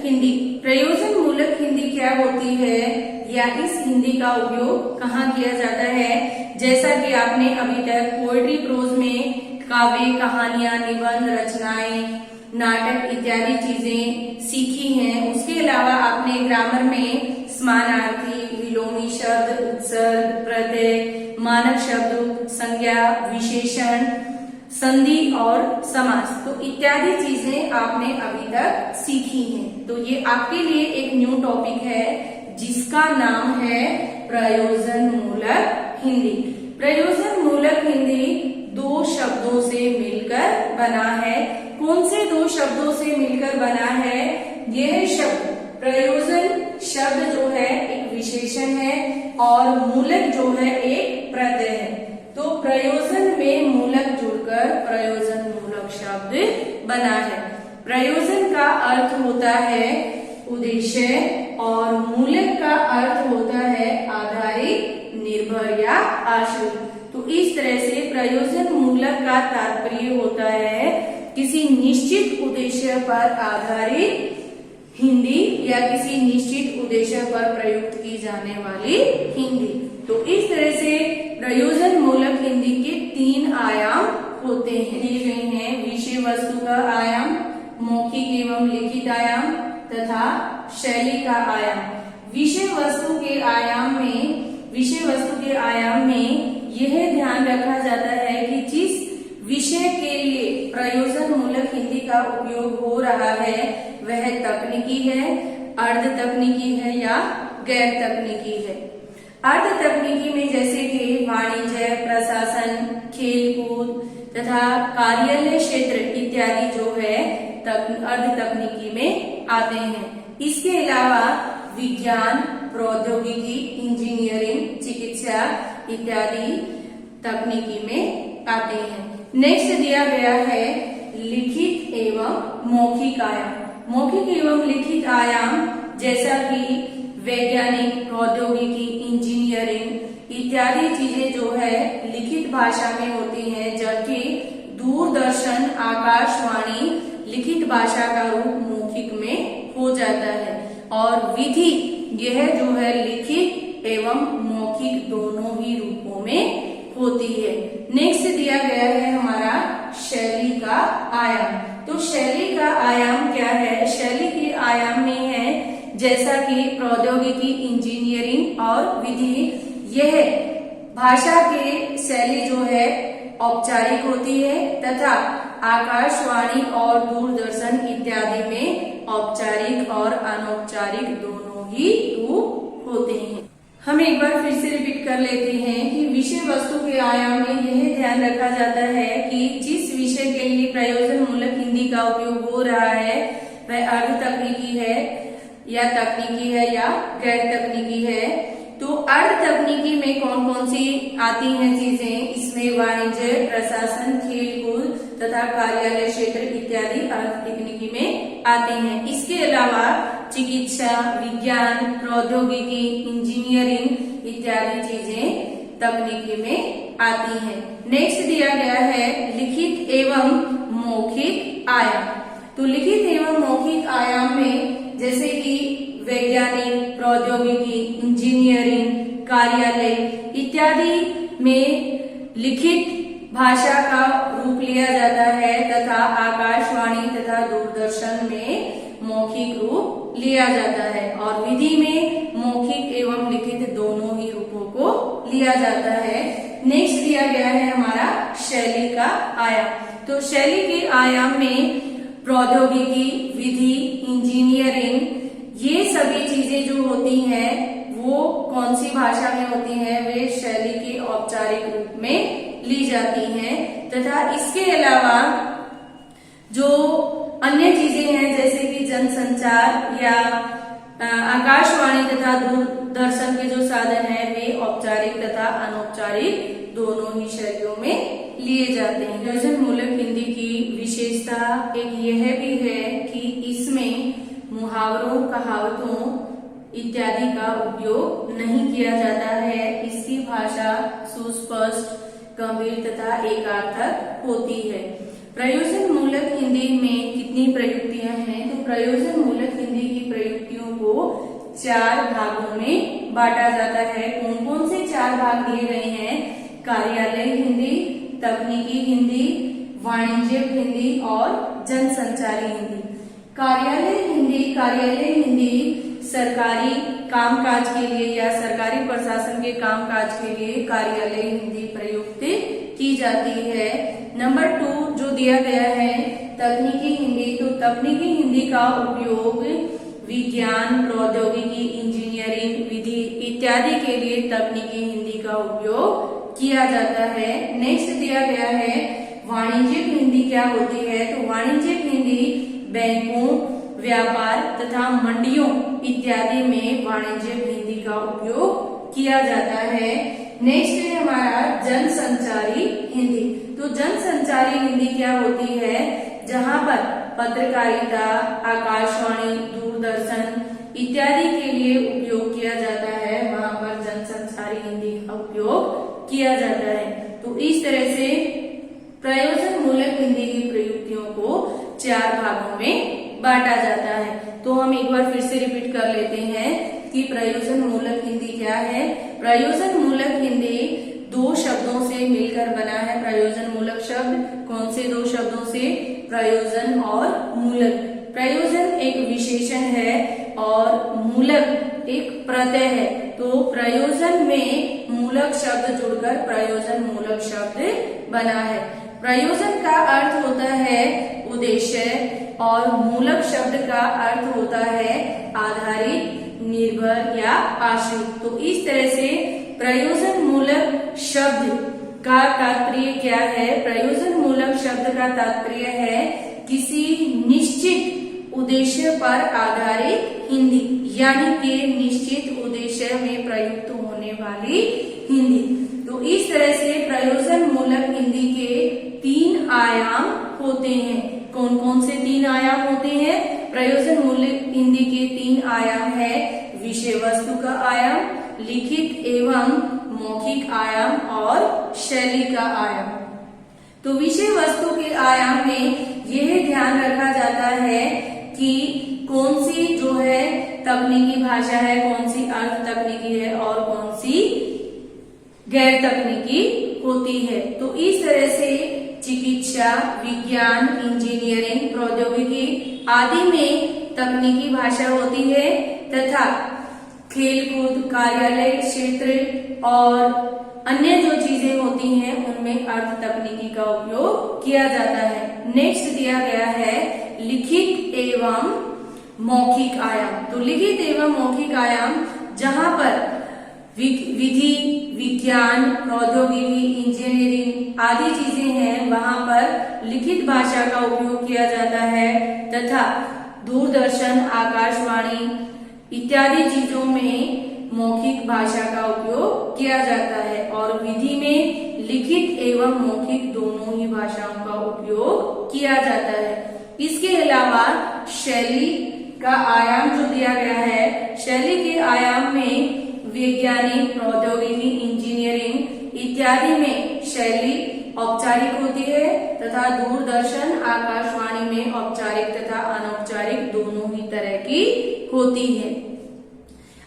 हिंदी। प्रयोजन मूलक हिंदी क्या होती है या इस हिंदी का उपयोग कहाँ किया जाता है? जैसा कि आपने अभी तक पोएट्री प्रोज में काव्य, कहानियां, निबंध, रचनाएं, नाटक इत्यादि चीजें सीखी हैं, उसके अलावा आपने ग्रामर में समानार्थी, विलोमी शब्द, उपसर्ग, प्रत्यय, मानक शब्द, संज्ञा, विशेषण, संधि और समास, तो इत्यादि चीजें आपने अभी तक सीखी हैं। तो ये आपके लिए एक न्यू टॉपिक है जिसका नाम है प्रयोजन मूलक हिंदी। प्रयोजन मूलक हिंदी दो शब्दों से मिलकर बना है। कौन से दो शब्दों से मिलकर बना है? यह शब्द प्रयोजन शब्द जो है एक विशेषण है और मूलक जो है एक प्रत्यय है। तो प्रयोजन में मूलक जुड़कर प्रयोजन मूलक शब्द बना है। प्रयोजन का अर्थ होता है उद्देश्य और मूलक का अर्थ होता है आधारित, निर्भर या आश्रित। तो इस तरह से प्रयोजन मूलक का तात्पर्य होता है किसी निश्चित उद्देश्य पर आधारित हिंदी या किसी निश्चित उद्देश्य पर प्रयुक्त की जाने वाली हिंदी। तो इस तरह से प्रयोजन मूलक हिंदी के 3 आयाम होते हैं। दिए गए हैं विषय वस्तु का आयाम, मौखिक एवं लिखित आयाम तथा शैली का आयाम। विषय वस्तु के आयाम में यह ध्यान रखा जाता है कि जिस विषय के लिए प्रयोजन मूलक हिंदी का उपयोग हो रहा है वह तकनीकी है, अर्ध तकनीकी है या गैर तकनीकी है। अर्ध तकनीकी में जैसे कि वाणिज्य, प्रशासन, खेलकूद तथा कार्यालय क्षेत्र इत्यादि जो है अर्ध तकनीकी में आते हैं। इसके अलावा विज्ञान, प्रौद्योगिकी, इंजीनियरिंग, चिकित्सा इत्यादि तकनीकी में आते हैं। नेक्स्ट दिया गया है लिखित एवं मौखिक आयाम। मौखिक एवं लिखित आयाम जैसा कि वैज्ञानिक, प्रौद्योगिकी, इंजीनियरिंग इत्यादि चीजें जो है लिखित भाषा में होती हैं, जबकि दूरदर्शन, आकाशवाणी लिखित भाषा का रूप मौखिक में हो जाता है। और विधि यह जो है लिखित एवं मौखिक दोनों ही रूपों में होती है। नेक्स्ट दिया गया है हमारा शैली का आयाम। तो शैली का आयाम क्या है? शैली के आयाम में है जैसा कि प्रौद्योगिकी, इंजीनियरिंग और विधि, यह भाषा की शैली जो है औपचारिक होती है तथा आकाशवाणी और दूरदर्शन इत्यादि में औपचारिक और अनौपचारिक दोनों ही रूप होते हैं। हम एक बार फिर से रिपीट कर लेते हैं कि विषय वस्तु के आयाम में यह ध्यान रखा जाता है कि जिस विषय के लिए प्रयोजन मूलक हिंदी का उपयोग हो रहा है वह अर्ध तकनीकी है या तकनीकी है या गैर तकनीकी है। तो अर्ध तकनीकी में कौन कौन सी आती हैं चीजें? इसमें वाणिज्य, प्रशासन, खेलकूद तथा कार्यालय क्षेत्र इत्यादि अर्ध तकनीकी में आते हैं। इसके अलावा चिकित्सा, विज्ञान, प्रौद्योगिकी, इंजीनियरिंग इत्यादि चीजें तकनीकी में आती हैं। नेक्स्ट दिया गया है लिखित एवं मौखिक आयाम। तो लिखित एवं मौखिक आयाम में जैसे कि वैज्ञानिक, प्रौद्योगिकी, इंजीनियरिंग, कार्यालय इत्यादि में लिखित भाषा का रूप लिया जाता है तथा आकाशवाणी तथा दूरदर्शन में मौखिक रूप लिया जाता है। और विधि में मौखिक एवं लिखित दोनों ही रूपों को लिया जाता है। नेक्स्ट दिया गया है हमारा शैली का आयाम। तो शैली के आयाम में प्रौद्योगिकी, विधि, इंजीनियरिंग ये सभी चीजें जो होती हैं वो कौन सी भाषा में होती हैं? वे शैली के औपचारिक रूप में ली जाती हैं तथा इसके अलावा जो अन्य चीजें हैं जैसे कि जनसंचार या आकाशवाणी तथा दूरदर्शन के जो साधन है वे औपचारिक तथा अनौपचारिक दोनों ही शैलियों में लिए जाते हैं। प्रयोजन मूलक हिंदी की विशेषता एक यह भी है कि इसमें मुहावरों, कहावतों इत्यादि का उपयोग नहीं किया जाता है। इसकी भाषा सुस्पष्ट, गंभीर तथा एकार्थक होती है। प्रयोजन मूलक हिंदी में कितनी प्रयुक्तियां हैं? तो प्रयोजन मूलक हिंदी की 4 भागों में बांटा जाता है। कौन कौन से 4 भाग दिए गए हैं? कार्यालय हिंदी, तकनीकी हिंदी, वाणिज्यिक हिंदी और जनसंचारी हिंदी। कार्यालय हिंदी सरकारी कामकाज के लिए या सरकारी प्रशासन के कामकाज के लिए कार्यालय हिंदी प्रयुक्त की जाती है। नंबर 2 जो दिया गया है तकनीकी हिंदी, तो तकनीकी हिंदी का उपयोग विज्ञान, प्रौद्योगिकी, इंजीनियरिंग, विधि इत्यादि के लिए तकनीकी हिंदी का उपयोग किया जाता है। नेक्स्ट दिया गया है वाणिज्यिक हिंदी क्या होती है? तो वाणिज्यिक हिंदी बैंकों, व्यापार तथा मंडियों इत्यादि में वाणिज्यिक हिंदी का उपयोग किया जाता है। नेक्स्ट है हमारा जनसंचारी हिंदी। तो जनसंचारी हिंदी क्या होती है? जहां पर पत्रकारिता, आकाशवाणी, दूरदर्शन इत्यादि के लिए उपयोग किया जाता है, वहां पर जनसंचारी हिंदी का उपयोग किया जाता है। तो इस तरह से प्रयोजन मूलक हिंदी की प्रयुक्तियों को 4 भागों में बांटा जाता है। तो हम एक बार फिर से रिपीट कर लेते हैं कि प्रयोजन मूलक हिंदी क्या है। प्रयोजन मूलक हिंदी 2 शब्दों से मिलकर बना है। प्रयोजन मूलक शब्द कौन से 2 शब्दों से? प्रयोजन और मूलक। प्रयोजन एक विशेषण है और मूलक एक प्रत्यय है। तो प्रयोजन में मूलक शब्द जुड़कर प्रयोजन मूलक शब्द बना है। प्रयोजन का अर्थ होता है उद्देश्य और मूलक शब्द का अर्थ होता है आधारित, निर्भर या आश्रित। तो इस तरह से प्रयोजन मूलक शब्द का तात्पर्य क्या है? प्रयोजन मूलक शब्द का तात्पर्य है किसी निश्चित उद्देश्य पर आधारित हिंदी, यानी कि निश्चित उद्देश्य में प्रयुक्त होने वाली हिंदी। तो इस तरह से प्रयोजन मूलक हिंदी के 3 आयाम होते हैं। कौन कौन से 3 आयाम होते हैं? प्रयोजन मूलक हिंदी के 3 आयाम है विषय वस्तु का आयाम, लिखित एवं मौखिक आयाम और शैली का आयाम। तो विषय वस्तु के आयाम में यह ध्यान रखा जाता है कि कौन सी जो है तकनीकी भाषा है, कौन सी अर्ध तकनीकी है और कौन सी गैर तकनीकी होती है। तो इस तरह से चिकित्सा, विज्ञान, इंजीनियरिंग, प्रौद्योगिकी आदि में तकनीकी भाषा होती है तथा खेलकूद, कार्यालय क्षेत्र और अन्य जो चीजें होती हैं उनमें अर्ध तकनीकी का उपयोग किया जाता है। नेक्स्ट दिया गया है लिखित एवं मौखिक आयाम। तो लिखित एवं मौखिक आयाम जहां पर विधि, विज्ञान, प्रौद्योगिकी, इंजीनियरिंग आदि चीजें हैं, वहां पर लिखित भाषा का उपयोग किया जाता है तथा दूरदर्शन, आकाशवाणी इत्यादि चीजों में मौखिक भाषा का उपयोग किया जाता है और विधि में लिखित एवं मौखिक दोनों ही भाषाओं का उपयोग किया जाता है। इसके अलावा शैली का आयाम जो दिया गया है, शैली के आयाम में वैज्ञानिक, प्रौद्योगिकी, इंजीनियरिंग इत्यादि में शैली औपचारिक होती है तथा दूरदर्शन, आकाशवाणी में औपचारिक तथा अनौपचारिक दोनों ही तरह की होती है।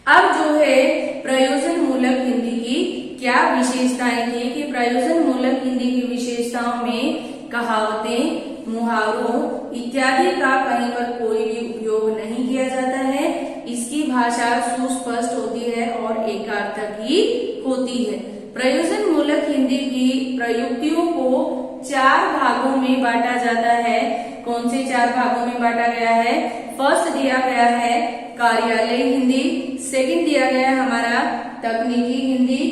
अब जो है प्रयोजन मूलक हिंदी की क्या विशेषताएं थी कि प्रयोजन मूलक हिंदी की विशेषताओं में कहावतें, मुहावरों इत्यादि का कहीं पर कोई भी उपयोग नहीं किया जाता है। इसकी भाषा सुस्पष्ट होती है और एकार्थक ही होती है। प्रयोजन मूलक हिंदी की प्रयुक्तियों को 4 भागों में बांटा जाता है। कौन से 4 भागों में बांटा गया है? फर्स्ट दिया गया है कार्यालय हिंदी, सेकंड दिया गया है हमारा तकनीकी हिंदी,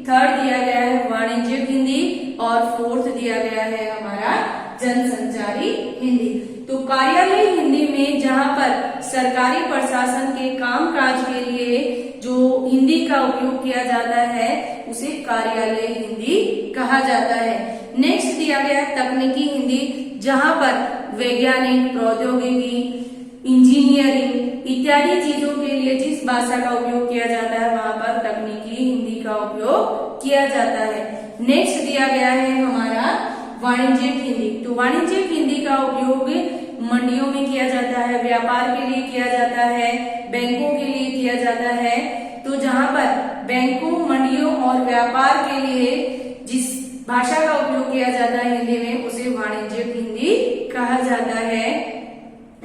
थर्ड दिया गया है वाणिज्यिक हिंदी और फोर्थ दिया गया है हमारा जनसंचारी हिंदी। तो कार्यालय हिंदी में जहां पर सरकारी प्रशासन के कामकाज के लिए जो हिंदी का उपयोग किया जाता है उसे कार्यालय हिंदी कहा जाता है। नेक्स्ट दिया गया है तकनीकी हिंदी, जहां पर वैज्ञानिक, प्रौद्योगिकी, इंजीनियरिंग इत्यादि चीजों के लिए जिस भाषा का उपयोग किया जाता है वहां पर तकनीकी हिंदी का उपयोग किया जाता है। नेक्स्ट दिया गया है हमारा वाणिज्यिक हिंदी। तो वाणिज्यिक हिंदी का उपयोग मंडियों में किया जाता है, व्यापार के लिए किया जाता है, बैंकों के लिए किया जाता है। तो जहाँ पर बैंकों, मंडियों और व्यापार के लिए जिस भाषा का उपयोग किया जाता है हिंदी में, उसे वाणिज्यिक हिंदी कहा जाता है।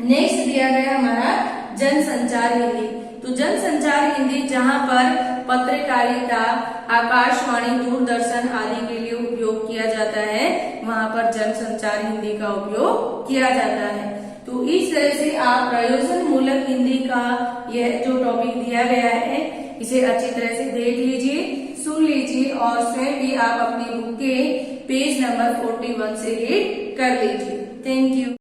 नेक्स्ट दिया गया हमारा जनसंचार हिंदी। तो जनसंचार हिंदी जहाँ पर पत्रकारिता, आकाशवाणी, दूरदर्शन आदि के लिए उपयोग किया जाता है, वहां पर जनसंचार हिंदी का उपयोग किया जाता है। तो इस तरह से आप प्रयोजन मूलक हिंदी का यह जो टॉपिक दिया गया है, इसे अच्छी तरह से देख लीजिए, सुन लीजिए और स्वयं भी आप अपनी बुक के पेज नंबर 41 से रीड कर लीजिए। Thank you.